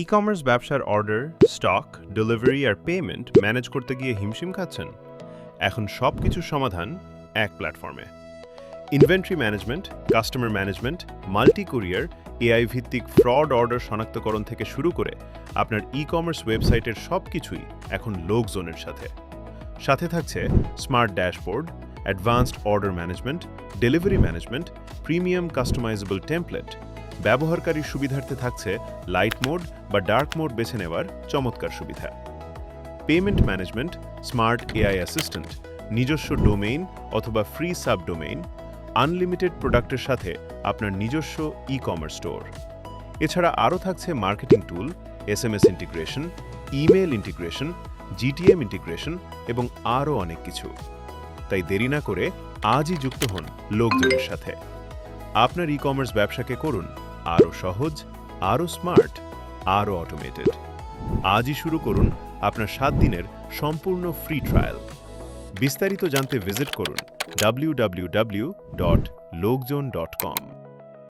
E-commerce ব্যবসার order, stock, delivery আর payment manage করতে গিয়ে হিমশিম খাচ্ছেন? এখন সব কিছুর সমাধান এক প্ল্যাটফর্মে। Inventory management, customer management, multi courier, AI ভিত্তিক ফ্রড অর্ডার শনাক্তকরণ থেকে শুরু করে আপনার ই-কমার্স ওয়েবসাইটের সব কিছুই এখন লোকজনের সাথে। সাথে থাকছে smart dashboard, advanced order management, delivery management, premium customisable template. ব্যবহারকারীর সুবিধার্থে থাকছে লাইট মোড বা ডার্ক মোড বেছে নেওয়ার চমৎকার সুবিধা। Payment management, smart AI assistant, নিজস্ব ডোমেইন অথবা ফ্রি সাবডোমেইন, আনলিমিটেড প্রোডাক্টের সাথে আপনার নিজস্ব ই-কমার্স স্টোর। এছাড়া আরও থাকছে মার্কেটিং টুল, SMS integration, email integration, GTM integration এবং আরও অনেক কিছু। তাই দেরি না করে আজই যুক্ত হন লোকজনের সাথে। আপনার ই-কমার্স ব্যবসাকে করুন আরও সহজ, আরও স্মার্ট, আরও অটোমেটেড। আজই শুরু করুন আপনার 7 দিনের সম্পূর্ণ ফ্রি ট্রায়াল। বিস্তারিত জানতে ভিজিট করুন www.lokjon.com।